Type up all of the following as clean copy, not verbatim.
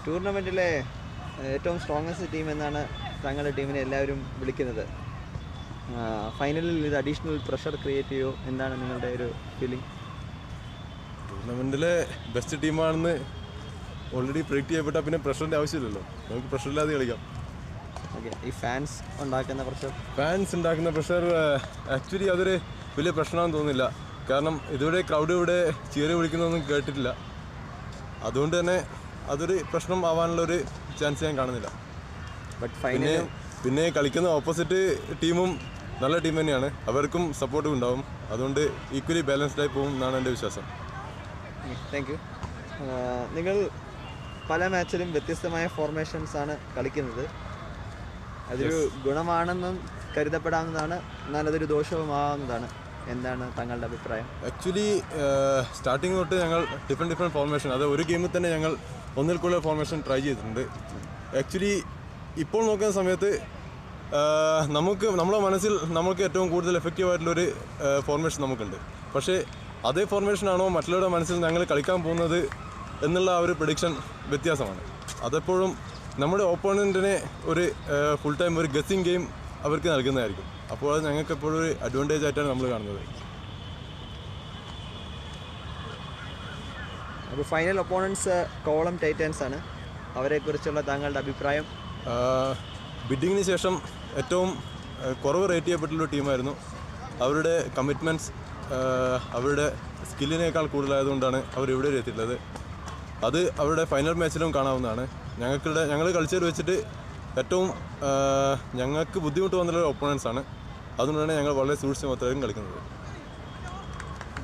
ടൂർണമെൻറ്റിലെ ഏറ്റവും strongest team എന്നാണ് താങ്കളുടെ ടീമിനെ എല്ലാവരും വിളിക്കുന്നത്. ഫൈനലിൽ ഇത് അഡീഷണൽ പ്രഷർ ക്രിയേറ്റ് ചെയ്യുമോ? എന്താണ് നിങ്ങളുടെ ഒരു ഫീലിംഗ്? ടൂർണമെൻറ്റിലെ ബെസ്റ്റ് ടീമാണെന്ന് ഓൾറെഡി പ്രെഡിക്റ്റ് ചെയ്യപ്പെട്ടാൽ പിന്നെ പ്രഷറിൻ്റെ ആവശ്യമില്ലല്ലോ, നമുക്ക് പ്രഷറില്ലാതെ കളിക്കാം. ഓക്കെ, ഈ ഫാൻസ് ഉണ്ടാക്കുന്ന പ്രഷർ ആക്ച്വലി അതൊരു വലിയ പ്രശ്നമാണെന്ന് തോന്നുന്നില്ല. കാരണം ഇതുവരെ ക്രൗഡ് ഇവിടെ ചീറി വിളിക്കുന്നതൊന്നും കേട്ടിട്ടില്ല. അതുകൊണ്ട് തന്നെ അതൊരു പ്രശ്നം ആവാനുള്ളൊരു ചാൻസ് ഞാൻ കാണുന്നില്ല. പിന്നെ കളിക്കുന്ന ഓപ്പോസിറ്റ് ടീമും നല്ല ടീം തന്നെയാണ്, അവർക്കും സപ്പോർട്ടും ഉണ്ടാവും. അതുകൊണ്ട് ഈക്വലി ബാലൻസ്ഡായി പോകും എന്നാണ് എൻ്റെ വിശ്വാസം. Thank you. നിങ്ങൾ പല മാച്ചിലും വ്യത്യസ്തമായ ഫോർമേഷൻസാണ് കളിക്കുന്നത്. അതൊരു ഗുണമാണെന്നും കരുതപ്പെടാവുന്നതാണ്, എന്നാൽ അതൊരു ദോഷവുമാവുന്നതാണ്. എന്താണ് താങ്കളുടെ അഭിപ്രായം? ആക്ച്വലി സ്റ്റാർട്ടിങ് തൊട്ട് ഞങ്ങൾ ഡിഫറെൻറ്റ് ഫോർമേഷൻ, അത് ഒരു ഗെയിമിൽ തന്നെ ഞങ്ങൾ ഒന്നിൽ കൂടുതൽ ഫോർമേഷൻ ട്രൈ ചെയ്തിട്ടുണ്ട്. ആക്ച്വലി ഇപ്പോൾ നോക്കുന്ന സമയത്ത് നമ്മുടെ മനസ്സിൽ നമുക്ക് ഏറ്റവും കൂടുതൽ എഫക്റ്റീവായിട്ടുള്ളൊരു ഫോർമേഷൻ നമുക്കുണ്ട്. പക്ഷേ അതേ ഫോർമേഷനാണോ മറ്റുള്ളവരുടെ മനസ്സിൽ ഞങ്ങൾ കളിക്കാൻ പോകുന്നത് എന്നുള്ള ആ ഒരു പ്രഡിക്ഷൻ വ്യത്യാസമാണ്. അതെപ്പോഴും നമ്മുടെ ഓപ്പോണൻറ്റിനെ ഒരു ഫുൾ ടൈം ഒരു ഗസ്സിങ് ഗെയിം അവർക്ക് നൽകുന്നതായിരിക്കും. അപ്പോൾ അത് ഞങ്ങൾക്ക് എപ്പോഴും ഒരു അഡ്വാൻറ്റേജ് ആയിട്ടാണ് നമ്മൾ കാണുന്നത്. അപ്പോൾ ഫൈനൽ ഒപ്പോണൻസ് കോളം ടൈറ്റൻസ് ആണ്. അവരെക്കുറിച്ചുള്ള താങ്കളുടെ അഭിപ്രായം? ബിഡിങ്ങിന് ശേഷം ഏറ്റവും കുറവ് റേറ്റ് ചെയ്യപ്പെട്ടുള്ള ടീമായിരുന്നു. അവരുടെ കമ്മിറ്റ്മെൻറ്റ്സ് അവരുടെ സ്കില്ലിനേക്കാൾ കൂടുതലായതുകൊണ്ടാണ് അവരിവിടെ എത്തിയിട്ടുള്ളത്. അത് അവരുടെ ഫൈനൽ മാച്ചിലും കാണാവുന്നതാണ്. ഞങ്ങൾ കളിച്ചത് വെച്ചിട്ട് ഏറ്റവും ഞങ്ങൾക്ക് ബുദ്ധിമുട്ട് വന്നുള്ള ഒപ്പോണൻസാണ്. അതുകൊണ്ടാണ് ഞങ്ങൾ വളരെ സൂക്ഷിച്ചും കളിക്കുന്നത്.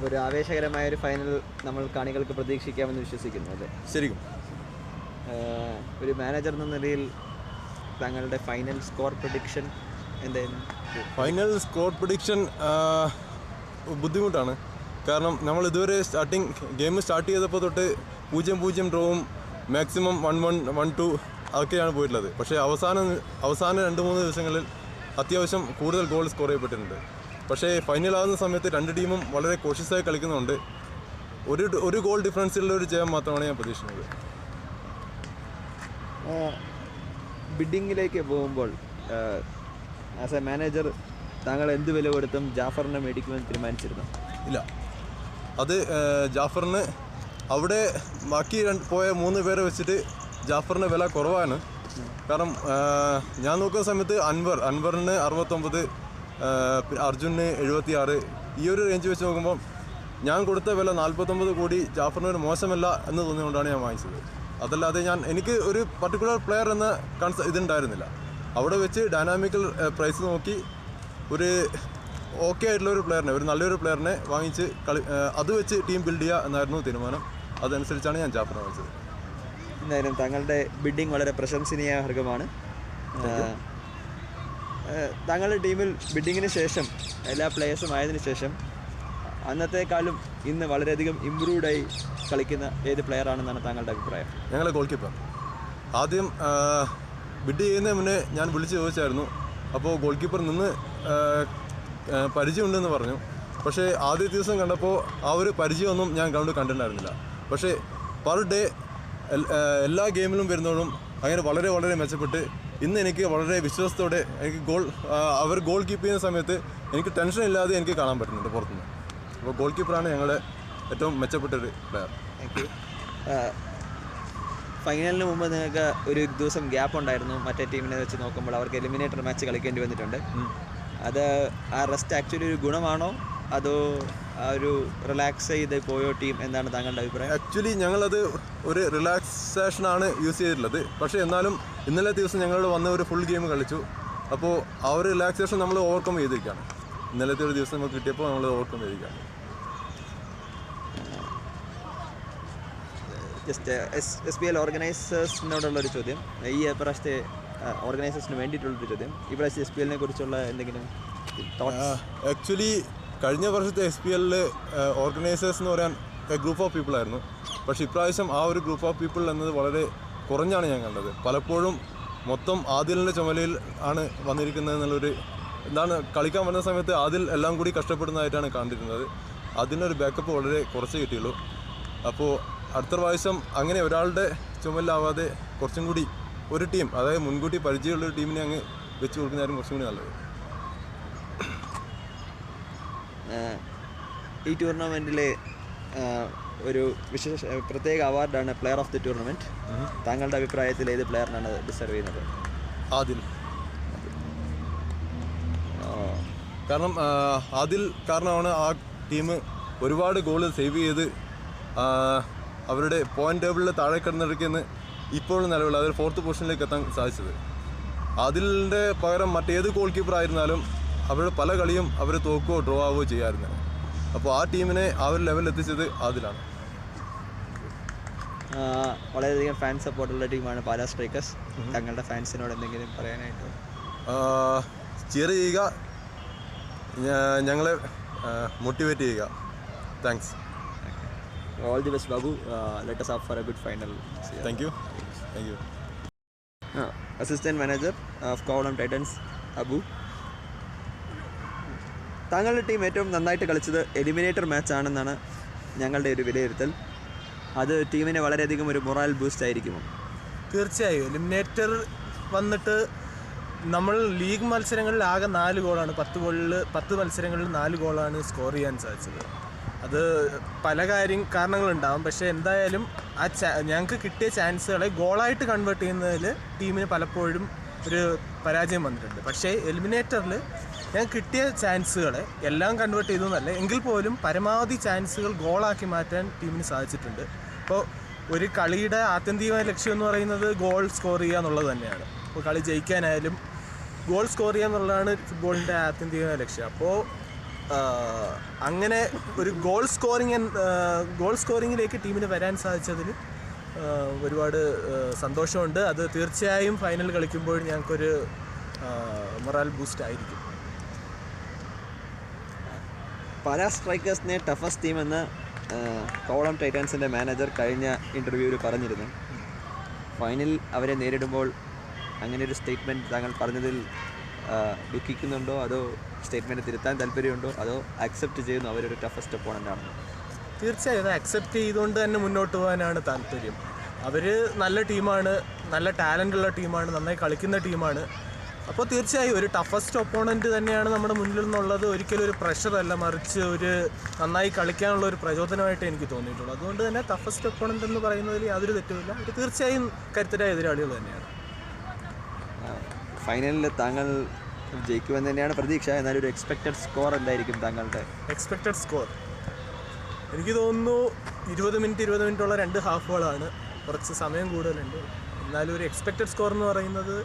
ഒരു ആവേശകരമായൊരു ഫൈനൽ നമ്മൾ കാണികൾക്ക് പ്രതീക്ഷിക്കാമെന്ന് വിശ്വസിക്കുന്നു. അതെ, ശരിക്കും. ഒരു മാനേജർ എന്ന നിലയിൽ താങ്കളുടെ ഫൈനൽ സ്കോർ പ്രഡിക്ഷൻ എന്തായിരുന്നു? ഫൈനൽ സ്കോർ പ്രഡിക്ഷൻ ബുദ്ധിമുട്ടാണ്. കാരണം നമ്മൾ ഇതുവരെ ഗെയിം സ്റ്റാർട്ട് ചെയ്തപ്പോൾ തൊട്ട് 0-0 ഡ്രോവും മാക്സിമം 1-1, 1-2 അതൊക്കെയാണ് പോയിട്ടുള്ളത്. പക്ഷേ അവസാന 2-3 ദിവസങ്ങളിൽ അത്യാവശ്യം കൂടുതൽ ഗോൾ സ്കോർ ചെയ്യപ്പെട്ടിട്ടുണ്ട്. പക്ഷേ ഫൈനലാകുന്ന സമയത്ത് രണ്ട് ടീമും വളരെ കോഷ്യസായി കളിക്കുന്നുണ്ട്. ഒരു ഗോൾ ഡിഫറൻസിലുള്ള ഒരു ജയം മാത്രമാണ് ഞാൻ പ്രതീക്ഷിക്കുന്നത്. ബിഡിങ്ങിലേക്ക് പോകുമ്പോൾ ആസ് എ മാനേജർ താങ്കൾ എന്ത് വില കൊടുത്തും ജാഫറിനെ മേടിക്കുമെന്ന് തീരുമാനിച്ചിരുന്നു? ഇല്ല, അത് ജാഫറിന് അവിടെ ബാക്കി പോയ 3 പേരെ വെച്ചിട്ട് ജാഫറിന് വില കുറവാണ്. കാരണം ഞാൻ നോക്കുന്ന സമയത്ത് അൻവറിന് 69, അർജുന് 76, ഈ ഒരു റേഞ്ച് വെച്ച് നോക്കുമ്പോൾ ഞാൻ കൊടുത്ത വില 49 കോടി ജാഫറിന് ഒരു മോശമല്ല എന്ന് തോന്നിയുകൊണ്ടാണ് ഞാൻ വാങ്ങിച്ചത്. അതല്ലാതെ എനിക്ക് ഒരു പർട്ടിക്കുലർ പ്ലെയർ എന്ന ഇതുണ്ടായിരുന്നില്ല. അവിടെ വെച്ച് ഡൈനാമിക്കൽ പ്രൈസ് നോക്കി ഒരു ഓക്കെ ആയിട്ടുള്ള ഒരു പ്ലെയറിനെ, ഒരു നല്ലൊരു പ്ലെയറിനെ വാങ്ങിച്ച് അത് വെച്ച് ടീം ബിൽഡ് ചെയ്യുക എന്നായിരുന്നു തീരുമാനം. അതനുസരിച്ചാണ് ഞാൻ ജാഫറിനെ വാങ്ങിച്ചത്. എന്തായാലും താങ്കളുടെ ബിഡിങ് വളരെ പ്രശംസനീയാർഹമാണ്. താങ്കളുടെ ടീമിൽ ബിഡിങ്ങിന് ശേഷം എല്ലാ പ്ലേയേഴ്സും ആയതിനു ശേഷം അന്നത്തെക്കാളും ഇന്ന് വളരെയധികം ഇമ്പ്രൂവ്ഡായി കളിക്കുന്ന ഏത് പ്ലെയർ ആണെന്നാണ് താങ്കളുടെ അഭിപ്രായം? ഞങ്ങളെ ഗോൾ കീപ്പർ. ആദ്യം ബിഡ് ചെയ്യുന്നതിന് മുന്നേ ഞാൻ വിളിച്ച് ചോദിച്ചായിരുന്നു. അപ്പോൾ ഗോൾ കീപ്പർ നിന്ന് പരിചയമുണ്ടെന്ന് പറഞ്ഞു. പക്ഷേ ആദ്യ ദിവസം കണ്ടപ്പോൾ ആ ഒരു പരിചയമൊന്നും ഞാൻ ഗ്രൗണ്ടിൽ കണ്ടിട്ടുണ്ടായിരുന്നില്ല. പക്ഷേ പെർ ഡേ എല്ലാ ഗെയിമിലും വരുന്നതും അങ്ങനെ വളരെ വളരെ മെച്ചപ്പെട്ട് ഇന്ന് എനിക്ക് വളരെ വിശ്വാസത്തോടെ അവർ ഗോൾ കീപ്പ് ചെയ്യുന്ന സമയത്ത് എനിക്ക് ടെൻഷൻ ഇല്ലാതെ എനിക്ക് കാണാൻ പറ്റുന്നുണ്ട് പുറത്തുനിന്ന്. അപ്പോൾ ഗോൾ കീപ്പറാണ് ഞങ്ങളുടെ ഏറ്റവും മെച്ചപ്പെട്ടൊരു പ്ലെയർ. Thank you. ഫൈനലിന് മുമ്പ് നിങ്ങൾക്ക് ഒരു ദിവസം ഗ്യാപ്പ് ഉണ്ടായിരുന്നു. മറ്റേ ടീമിനെ വെച്ച് നോക്കുമ്പോൾ അവർക്ക് എലിമിനേറ്റർ മാച്ച് കളിക്കേണ്ടി വന്നിട്ടുണ്ട്. അത് ആ റെസ്റ്റ് ആക്ച്വലി ഒരു ഗുണമാണോ അതോ ആ ഒരു റിലാക്സ് ചെയ്ത് പോയോ ടീം? എന്താണ് താങ്കളുടെ അഭിപ്രായം? ആക്ച്വലി ഞങ്ങളത് ഒരു റിലാക്സേഷനാണ് യൂസ് ചെയ്തിട്ടുള്ളത്. പക്ഷേ എന്നാലും ഇന്നലെ ദിവസം ഞങ്ങൾ വന്ന ഒരു ഫുൾ ഗെയിം കളിച്ചു. അപ്പോൾ ആ ഒരു റിലാക്സേഷൻ നമ്മൾ ഓവർകം ചെയ്തിരിക്കുകയാണ്. ഇന്നലത്തെ ഒരു ദിവസം നമുക്ക് കിട്ടിയപ്പോൾ നമ്മൾ ഓവർകം ചെയ്തിരിക്കുകയാണ്. ജസ്റ്റ് SPL ഓർഗനൈസേഴ്സിനോടുള്ളൊരു ചോദ്യം, ഈ പ്രാവശ്യത്തെ ഓർഗനൈസേഴ്സിന് വേണ്ടിയിട്ടുള്ളൊരു ചോദ്യം, ഈ പ്രാവശ്യത്തെ SPLനെ കുറിച്ചുള്ള എന്തെങ്കിലും തോട്ട്സ്? ആക്ച്വലി കഴിഞ്ഞ വർഷത്തെ SPL ഓർഗനൈസേഴ്സ് എന്ന് പറയാൻ ഗ്രൂപ്പ് ഓഫ് പീപ്പിൾ ആയിരുന്നു. പക്ഷേ ഇപ്രാവശ്യം ആ ഒരു ഗ്രൂപ്പ് ഓഫ് പീപ്പിൾ എന്നത് വളരെ കുറഞ്ഞാണ് ഞാൻ കണ്ടത്. പലപ്പോഴും മൊത്തം ആദിലിൻ്റെ ചുമലയിൽ ആണ് വന്നിരിക്കുന്നത് എന്നുള്ളൊരു കളിക്കാൻ വന്ന സമയത്ത് ആദിൽ എല്ലാം കൂടി കഷ്ടപ്പെടുന്നതായിട്ടാണ് കണ്ടിരുന്നത്. അതിനൊരു ബാക്കപ്പ് വളരെ കുറച്ച് കിട്ടിയുള്ളൂ. അപ്പോൾ അടുത്ത പ്രാവശ്യം അങ്ങനെ ഒരാളുടെ ചുമലിലാവാതെ കുറച്ചും കൂടി ഒരു ടീം, അതായത് മുൻകൂട്ടി പരിചയമുള്ള ഒരു ടീമിനെ അങ്ങ് വെച്ച് കൊടുക്കുന്നതായിരുന്നു കുറച്ചും കൂടി നല്ലത്. ഈ ടൂർണമെൻറ്റിലെ ഒരു പ്രത്യേക അവാർഡാണ് പ്ലെയർ ഓഫ് ദി ടൂർണമെൻറ്റ്. താങ്കളുടെ അഭിപ്രായത്തിൽ ഏത് പ്ലെയറിനാണ് ഡിസർവ് ചെയ്യുന്നത്? ആദിൽ. കാരണം ആദിൽ കാരണമാണ് ആ ടീം ഒരുപാട് ഗോൾ സേവ് ചെയ്ത് അവരുടെ പോയിന്റ് ടേബിളിൽ താഴെ കിടന്നിടയ്ക്കെന്ന് ഇപ്പോഴും നിലവിൽ അതൊരു 4th പൊസിഷനിലേക്ക് എത്താൻ സാധിച്ചത്. ആദിലിൻ്റെ പകരം മറ്റേത് ഗോൾ കീപ്പർ ആയിരുന്നാലും അവരുടെ പല കളിയും അവർ തോക്കുകയോ ഡ്രോ ആവുകയോ ചെയ്യാമായിരുന്നു. അപ്പോൾ ആ ടീമിനെ ആ ഒരു ലെവലിൽ എത്തിച്ചത് ആദിലാണ്. വളരെയധികം ഫാൻ സപ്പോർട്ടുള്ള ടീമാണ് പാലാ സ്ട്രൈക്കേഴ്സ്. തങ്ങളുടെ ഫാൻസിനോട് എന്തെങ്കിലും പറയാനായിട്ട്? ചിയർ ചെയ്യുക, ഞങ്ങളെ മോട്ടിവേറ്റ് ചെയ്യുക. Thanks. All the best, Babu. Let us hope for a good final. Thank you. Thank you. Assistant Manager of Kovalam Titans, Abu. താങ്കളുടെ ടീം ഏറ്റവും നന്നായിട്ട് കളിച്ചത് എലിമിനേറ്റർ മാച്ച് ആണെന്നാണ് ഞങ്ങളുടെ ഒരു വിലയിരുത്തൽ. അത് ടീമിന് വളരെയധികം ഒരു മൊറാൽ ബൂസ്റ്റ് ആയിരിക്കുമോ? തീർച്ചയായും. എലിമിനേറ്റർ വന്നിട്ട് നമ്മൾ ലീഗ് മത്സരങ്ങളിൽ ആകെ 4 ഗോളാണ്, 10 മത്സരങ്ങളിൽ 4 ഗോളാണ് സ്കോർ ചെയ്യാൻ സാധിച്ചത്. അത് പല കാരണങ്ങളുണ്ടാകും. പക്ഷേ എന്തായാലും ആ ഞങ്ങൾക്ക് കിട്ടിയ ചാൻസുകളെ ഗോളായിട്ട് കൺവേർട്ട് ചെയ്യുന്നതിൽ ടീമിന് പലപ്പോഴും ഒരു പരാജയം വന്നിട്ടുണ്ട്. പക്ഷേ എലിമിനേറ്ററിൽ ഞങ്ങൾക്ക് കിട്ടിയ ചാൻസുകളെ എല്ലാം കൺവേർട്ട് ചെയ്തു എന്നല്ല, എങ്കിൽ പോലും പരമാവധി ചാൻസുകൾ ഗോളാക്കി മാറ്റാൻ ടീമിന് സാധിച്ചിട്ടുണ്ട്. അപ്പോൾ ഒരു കളിയുടെ ആത്യന്തികമായ ലക്ഷ്യം എന്ന് പറയുന്നത് ഗോൾ സ്കോർ ചെയ്യുക എന്നുള്ളത് തന്നെയാണ്. അപ്പോൾ കളി ജയിക്കാനായാലും ഗോൾ സ്കോർ ചെയ്യുക എന്നുള്ളതാണ് ഫുട്ബോളിൻ്റെ ആത്യന്തികമായ ലക്ഷ്യം. അപ്പോൾ അങ്ങനെ ഒരു ഗോൾ സ്കോറിങ്ങിലേക്ക് ടീമിന് വരാൻ സാധിച്ചതിൽ ഒരുപാട് സന്തോഷമുണ്ട്. അത് തീർച്ചയായും ഫൈനൽ കളിക്കുമ്പോൾ ഞങ്ങൾക്കൊരു മൊറാൽ ബൂസ്റ്റ് ആയിരിക്കും. പാലാ സ്ട്രൈക്കേഴ്സിനെ ടഫസ്റ്റ് ടീമെന്ന് കോവളം ടൈറ്റൻസിൻ്റെ മാനേജർ കഴിഞ്ഞ ഇൻ്റർവ്യൂവിൽ പറഞ്ഞിരുന്നു. ഫൈനൽ അവരെ നേരിടുമ്പോൾ അങ്ങനെ ഒരു സ്റ്റേറ്റ്മെൻറ്റ് താങ്കൾ പറഞ്ഞതിൽ ദുഃഖിക്കുന്നുണ്ടോ, അതോ സ്റ്റേറ്റ്മെൻറ്റ് തിരുത്താൻ താല്പര്യമുണ്ടോ, അതോ അക്സെപ്റ്റ് ചെയ്യുന്നു അവരൊരു ടഫസ്റ്റ് ഒപ്പോണൻ്റ് ആണെന്ന്? തീർച്ചയായും അത് അക്സെപ്റ്റ് ചെയ്തുകൊണ്ട് തന്നെ മുന്നോട്ട് പോകാനാണ് താല്പര്യം. അവർ നല്ല ടീമാണ്, നല്ല ടാലൻ്റുള്ള ടീമാണ്, നന്നായി കളിക്കുന്ന ടീമാണ്. അപ്പോൾ തീർച്ചയായും ഒരു ടഫസ്റ്റ് ഒപ്പോണൻറ്റ് തന്നെയാണ് നമ്മുടെ മുന്നിൽ നിന്നുള്ളത്. ഒരിക്കലും ഒരു പ്രഷറല്ല, മറിച്ച് ഒരു നന്നായി കളിക്കാനുള്ള ഒരു പ്രചോദനമായിട്ട് എനിക്ക് തോന്നിയിട്ടുള്ളൂ. അതുകൊണ്ട് തന്നെ ടഫസ്റ്റ് ഒപ്പോണൻ്റ് എന്ന് പറയുന്നതിൽ യാതൊരു തെറ്റുമില്ല. ഇത് തീർച്ചയായും കരുത്തരായ എതിരാളികൾ തന്നെയാണ്. ഫൈനലിൽ താങ്കൾ ജയിക്കുമെന്ന് തന്നെയാണ് പ്രതീക്ഷ. എന്നാലും ഒരു എക്സ്പെക്റ്റഡ് സ്കോർ എന്തായിരിക്കും താങ്കളുടെ? എക്സ്പെക്റ്റഡ് സ്കോർ എനിക്ക് തോന്നുന്നു 20 മിനിറ്റുള്ള 2 ഹാഫുകളാണ്. കുറച്ച് സമയം കൂടുതലുണ്ട്. എന്നാലും ഒരു എക്സ്പെക്റ്റഡ് സ്കോർ എന്ന് പറയുന്നത്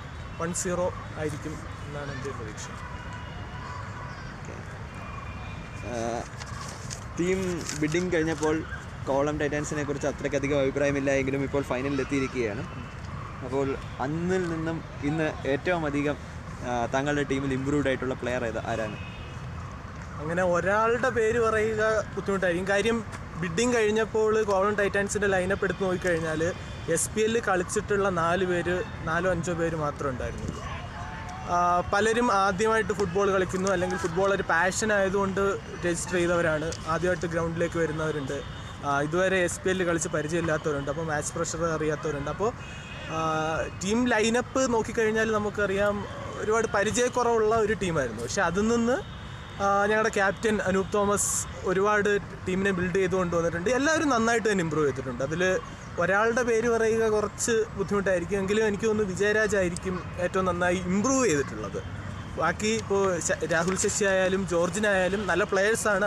1-0 ആയിരിക്കും എന്നാണ് എൻ്റെ പ്രതീക്ഷ. ടീം ബിഡിങ് കഴിഞ്ഞപ്പോൾ കോവളം ടൈറ്റൻസിനെ കുറിച്ച് അത്രയ്ക്കധികം അഭിപ്രായമില്ല എങ്കിലും ഇപ്പോൾ ഫൈനലിൽ എത്തിയിരിക്കുകയാണ്. അപ്പോൾ അന്നിൽ നിന്നും ഇന്ന് ഏറ്റവും അധികം താങ്കളുടെ ടീമിൽ ഇമ്പ്രൂവ്ഡ് ആയിട്ടുള്ള പ്ലെയർ ആരാണ്? അങ്ങനെ ഒരാളുടെ പേര് പറയുക ബുദ്ധിമുട്ടായിരിക്കും. കാര്യം ബിഡിങ് കഴിഞ്ഞപ്പോൾ കോവളം ടൈറ്റൻസിൻ്റെ ലൈനപ്പ് എടുത്ത് നോക്കിക്കഴിഞ്ഞാൽ SPL കളിച്ചിട്ടുള്ള 4-5 പേര് മാത്രമേ ഉണ്ടായിരുന്നുള്ളൂ. പലരും ആദ്യമായിട്ട് ഫുട്ബോൾ കളിക്കുന്നു, അല്ലെങ്കിൽ ഫുട്ബോൾ ഒരു പാഷൻ ആയതുകൊണ്ട് രജിസ്റ്റർ ചെയ്തവരാണ്. ആദ്യമായിട്ട് ഗ്രൗണ്ടിലേക്ക് വരുന്നവരുണ്ട്, ഇതുവരെ SPL കളിച്ച് പരിചയമില്ലാത്തവരുണ്ട്, അപ്പോൾ മാച്ച് പ്രഷർ അറിയാത്തവരുണ്ട്. അപ്പോൾ ടീം ലൈനപ്പ് നോക്കിക്കഴിഞ്ഞാൽ നമുക്കറിയാം ഒരുപാട് പരിചയക്കുറവുള്ള ഒരു ടീമായിരുന്നു. പക്ഷെ അതിൽ നിന്ന് ഞങ്ങളുടെ ക്യാപ്റ്റൻ അനൂപ് തോമസ് ഒരുപാട് ടീമിനെ ബിൽഡ് ചെയ്ത് കൊണ്ടുവന്നിട്ടുണ്ട്. എല്ലാവരും നന്നായിട്ട് തന്നെ ഇമ്പ്രൂവ് ചെയ്തിട്ടുണ്ട്. അതിൽ ഒരാളുടെ പേര് പറയുക കുറച്ച് ബുദ്ധിമുട്ടായിരിക്കും. എങ്കിലും എനിക്ക് തോന്നുന്നു വിജയരാജ് ആയിരിക്കും ഏറ്റവും നന്നായി ഇമ്പ്രൂവ് ചെയ്തിട്ടുള്ളത്. ബാക്കി ഇപ്പോൾ രാഹുൽ ശശി ആയാലും ജോർജിനായാലും നല്ല പ്ലെയേഴ്സാണ്.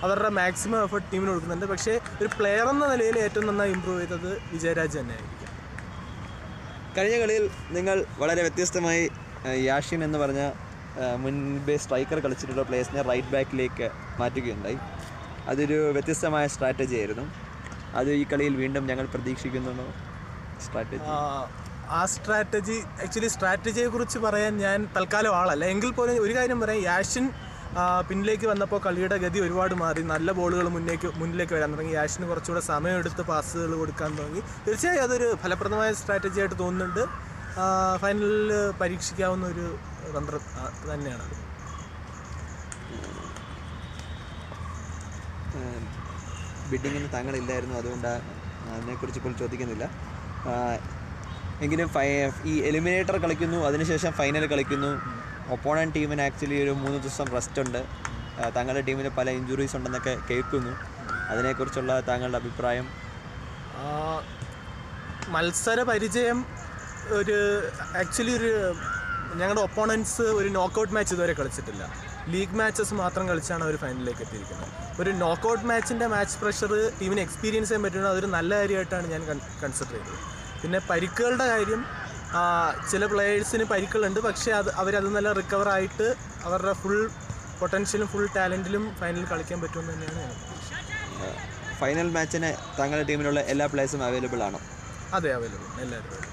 അവരുടെ മാക്സിമം എഫേർട്ട് ടീമിന് കൊടുക്കുന്നുണ്ട്. പക്ഷേ ഒരു പ്ലെയർ എന്ന നിലയിൽ ഏറ്റവും നന്നായി ഇമ്പ്രൂവ് ചെയ്തത് വിജയരാജ് തന്നെയായിരിക്കും. കഴിഞ്ഞ കളിയിൽ നിങ്ങൾ വളരെ വ്യത്യസ്തമായി യാഷിൻ എന്ന് പറഞ്ഞ മുൻപേ സ്ട്രൈക്കർ കളിച്ചിട്ടുള്ള പ്ലേയേഴ്സിനെ റൈറ്റ് ബാക്കിലേക്ക് മാറ്റുകയുണ്ടായി. അതൊരു വ്യത്യസ്തമായ സ്ട്രാറ്റജി ആയിരുന്നു. അത് ഈ കളിയിൽ വീണ്ടും ഞങ്ങൾ പ്രതീക്ഷിക്കുന്നുണ്ടോ? ആ സ്ട്രാറ്റജിയെക്കുറിച്ച് പറയാൻ ഞാൻ തൽക്കാലം ആളല്ല. എങ്കിൽ പോലും ഒരു കാര്യം പറയാം, യാഷിൻ പിന്നിലേക്ക് വന്നപ്പോൾ കളിയുടെ ഗതി ഒരുപാട് മാറി. നല്ല ബോളുകൾ മുന്നിലേക്ക് വരാൻ തുടങ്ങി. യാഷിന് കുറച്ചുകൂടെ സമയമെടുത്ത് പാസുകൾ കൊടുക്കാൻ തുടങ്ങി. തീർച്ചയായും അതൊരു ഫലപ്രദമായ സ്ട്രാറ്റജി ആയിട്ട് തോന്നുന്നുണ്ട്. ഫൈനലിൽ പരീക്ഷിക്കാവുന്ന ഒരു തന്ത്രം തന്നെയാണത്. ബിഡിങ്ങിന് താങ്കളില്ലായിരുന്നു, അതുകൊണ്ട് അതിനെക്കുറിച്ച് ഇപ്പോൾ ചോദിക്കുന്നില്ല. എങ്കിലും ഈ എലിമിനേറ്റർ കളിക്കുന്നു, അതിനുശേഷം ഫൈനൽ കളിക്കുന്നു. ഒപ്പോണൻറ്റ് ടീമിന് ആക്ച്വലി ഒരു 3 ദിവസം റെസ്റ്റ് ഉണ്ട്. താങ്കളുടെ ടീമിന് പല ഇഞ്ചുറീസ് ഉണ്ടെന്നൊക്കെ കേൾക്കുന്നു. അതിനെക്കുറിച്ചുള്ള താങ്കളുടെ അഭിപ്രായം? മത്സര പരിചയം ആക്ച്വലി ഞങ്ങളുടെ ഒപ്പോണൻസ് ഒരു നോക്കൗട്ട് മാച്ച് ഇതുവരെ കളിച്ചിട്ടില്ല. ലീഗ് മാച്ചസ് മാത്രം കളിച്ചാണ് അവർ ഫൈനലിലേക്ക് എത്തിയിരിക്കുന്നത്. ഒരു നോക്കൗട്ട് മാച്ചിൻ്റെ മാച്ച് പ്രഷർ ടീമിന് എക്സ്പീരിയൻസ് ചെയ്യാൻ പറ്റുന്നത് അതൊരു നല്ല കാര്യമായിട്ടാണ് ഞാൻ കൺസിഡർ ചെയ്തത്. പിന്നെ പരിക്കുകളുടെ കാര്യം, ചില പ്ലെയേഴ്സിന് പരിക്കുകളുണ്ട്, പക്ഷേ അവരത് നല്ല റിക്കവറായിട്ട് അവരുടെ ഫുൾ പൊട്ടൻഷ്യലും ഫുൾ ടാലൻറ്റിലും ഫൈനലിൽ കളിക്കാൻ പറ്റുമെന്ന് തന്നെയാണ് ഞാൻ പ്രതീക്ഷിക്കുന്നത്. ഫൈനൽ മാച്ചിന് താങ്കളുടെ ടീമിലുള്ള എല്ലാ പ്ലേയേഴ്സും അവൈലബിൾ ആണോ? അതെ, അവൈലബിൾ, എല്ലാവരും.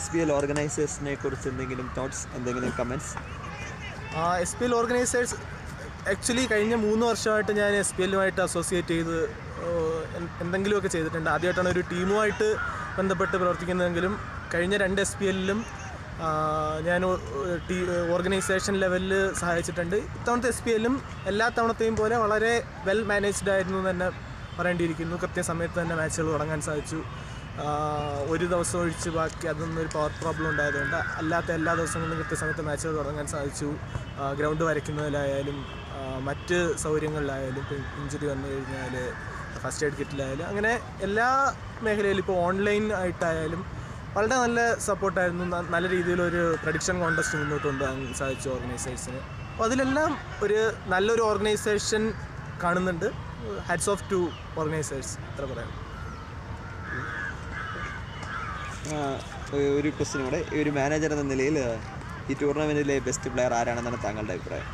SPL ഓർഗനൈസേഴ്സിനെ കുറിച്ച് എന്തെങ്കിലും തോട്ട്സ്, എന്തെങ്കിലും കമൻറ്റ്സ്? SPL ഓർഗനൈസേഴ്സ് ആക്ച്വലി കഴിഞ്ഞ 3 വർഷമായിട്ട് ഞാൻ SPLുമായിട്ട് അസോസിയേറ്റ് ചെയ്ത് എന്തെങ്കിലുമൊക്കെ ചെയ്തിട്ടുണ്ട്. ആദ്യമായിട്ടാണ് ഒരു ടീമുമായിട്ട് ബന്ധപ്പെട്ട് പ്രവർത്തിക്കുന്നതെങ്കിലും കഴിഞ്ഞ 2 SPLലും ഞാൻ ഓർഗനൈസേഷൻ ലെവലിൽ സഹായിച്ചിട്ടുണ്ട്. ഇത്തവണത്തെ SPLലും എല്ലാ തവണത്തെയും പോലെ വളരെ വെൽ മാനേജ്ഡ് ആയിരുന്നു എന്ന് തന്നെ പറയേണ്ടിയിരിക്കുന്നു. കൃത്യസമയത്ത് തന്നെ മാച്ചുകൾ തുടങ്ങാൻ സാധിച്ചു. ഒരു ദിവസം ഒഴിച്ച് ബാക്കി അതൊന്നും ഒരു പവർ പ്രോബ്ലം ഉണ്ടായതുകൊണ്ട് അല്ലാത്ത എല്ലാ ദിവസങ്ങളിലും കൃത്യസമയത്ത് മാച്ചുകൾ തുടങ്ങാൻ സാധിച്ചു. ഗ്രൗണ്ട് വരയ്ക്കുന്നതിലായാലും മറ്റ് സൗകര്യങ്ങളിലായാലും, ഇപ്പോൾ ഇഞ്ചുറി വന്നു കഴിഞ്ഞാൽ ഫസ്റ്റ് എയ്ഡ് കിറ്റിലായാലും, അങ്ങനെ എല്ലാ മേഖലയിലും, ഇപ്പോൾ ഓൺലൈൻ ആയിട്ടായാലും വളരെ നല്ല സപ്പോർട്ടായിരുന്നു. നല്ല രീതിയിലൊരു പ്രഡിക്ഷൻ കോൺടെസ്റ്റ് മുന്നോട്ട് കൊണ്ടുപോകാൻ സാധിച്ചു ഓർഗനൈസേഴ്സിന്. അപ്പോൾ അതിലെല്ലാം നല്ലൊരു ഓർഗനൈസേഷൻ കാണുന്നുണ്ട്. ഹാറ്റ്സ് ഓഫ് ടു ഓർഗനൈസേഴ്സ്, അത്ര പറയാം. ഒരു ക്വസ്റ്റ്യൻ കൂടെ, ഒരു മാനേജർ എന്ന നിലയിൽ ഈ ടൂർണമെൻറ്റിലെ ബെസ്റ്റ് പ്ലെയർ ആരാണെന്നാണ് താങ്കളുടെ അഭിപ്രായം?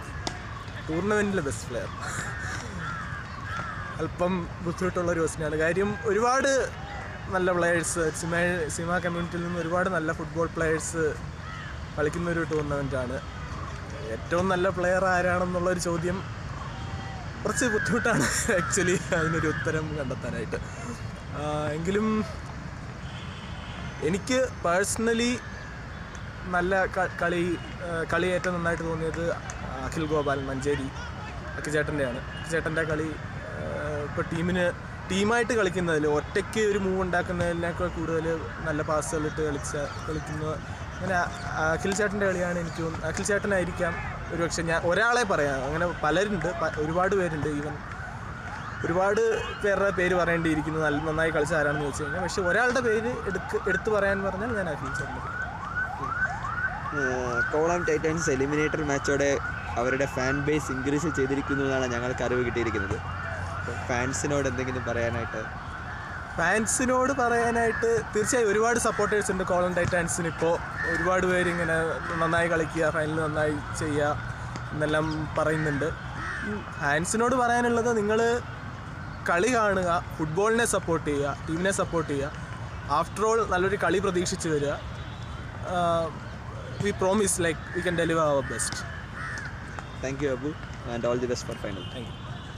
ടൂർണമെൻറ്റിലെ ബെസ്റ്റ് പ്ലെയർ അല്പം ബുദ്ധിമുട്ടുള്ളൊരു ക്വസ്റ്റ്യനാണ്. കാര്യം ഒരുപാട് നല്ല പ്ലെയേഴ്സ് സിമ കമ്മ്യൂണിറ്റിയിൽ നിന്ന് ഒരുപാട് നല്ല ഫുട്ബോൾ പ്ലെയേഴ്സ് കളിക്കുന്നൊരു ടൂർണമെൻറ്റാണ്. ഏറ്റവും നല്ല പ്ലെയർ ആരാണെന്നുള്ളൊരു ചോദ്യം കുറച്ച് ബുദ്ധിമുട്ടാണ് ആക്ച്വലി അതിനൊരു ഉത്തരം കണ്ടെത്താനായിട്ട്. എങ്കിലും എനിക്ക് പേഴ്സണലി നല്ല കളി ഏറ്റവും നന്നായിട്ട് തോന്നിയത് അഖിൽ ഗോപാൽ മഞ്ചേരി അക്കിച്ചേട്ടൻ്റെയാണ്. അക്കിച്ചേട്ടൻ്റെ കളി ഇപ്പോൾ ടീമായിട്ട് കളിക്കുന്നതിൽ, ഒറ്റയ്ക്ക് ഒരു മൂവ് ഉണ്ടാക്കുന്നതിനേക്കാൾ കൂടുതൽ നല്ല പാസുകളിട്ട് കളിക്കുന്ന അങ്ങനെ അഖിൽ ചേട്ടൻ്റെ കളിയാണ് എനിക്ക് തോന്നുന്നത്. അഖിൽ ചേട്ടനായിരിക്കാം ഒരുപക്ഷെ, ഞാൻ ഒരാളെ പറയാം, അങ്ങനെ പലരുണ്ട്, ഒരുപാട് പേരുണ്ട്. ഈവൻ ഒരുപാട് പേരുടെ പേര് പറയേണ്ടിയിരിക്കുന്നു നന്നായി കളിച്ച ആരാണെന്ന് ചോദിച്ചു കഴിഞ്ഞാൽ. പക്ഷേ ഒരാളുടെ പേര് എടുത്തു പറയാൻ പറഞ്ഞാൽ ഞാൻ അഖിൽ ചേട്ടൻ്റെ. കോളം ടൈറ്റൻസ് എലിമിനേറ്റർ മാച്ചോടെ അവരുടെ ഫാൻ ബേസ് ഇൻക്രീസ് ചെയ്തിരിക്കുന്നു എന്നാണ് ഞങ്ങൾക്ക് അറിവ് കിട്ടിയിരിക്കുന്നത്. ഫാൻസിനോട് എന്തെങ്കിലും പറയാനായിട്ട്? ഫാൻസിനോട് പറയാനായിട്ട് തീർച്ചയായും ഒരുപാട് സപ്പോർട്ടേഴ്സ് ഉണ്ട് കോളം ടൈറ്റൻസിന്. ഇപ്പോൾ ഒരുപാട് പേര് ഇങ്ങനെ നന്നായി കളിക്കുക, ഫൈനൽ നന്നായി ചെയ്യുക എന്നെല്ലാം പറയുന്നുണ്ട്. ഫാൻസിനോട് പറയാനുള്ളത്, നിങ്ങൾ കളി കാണുക, ഫുട്ബോളിനെ സപ്പോർട്ട് ചെയ്യുക, ടീമിനെ സപ്പോർട്ട് ചെയ്യുക. ആഫ്റ്റർ ഓൾ നല്ലൊരു കളി പ്രതീക്ഷിച്ച് വരിക. We promise we can deliver our best. Thank you, Abu, and all the best for final. Thank you.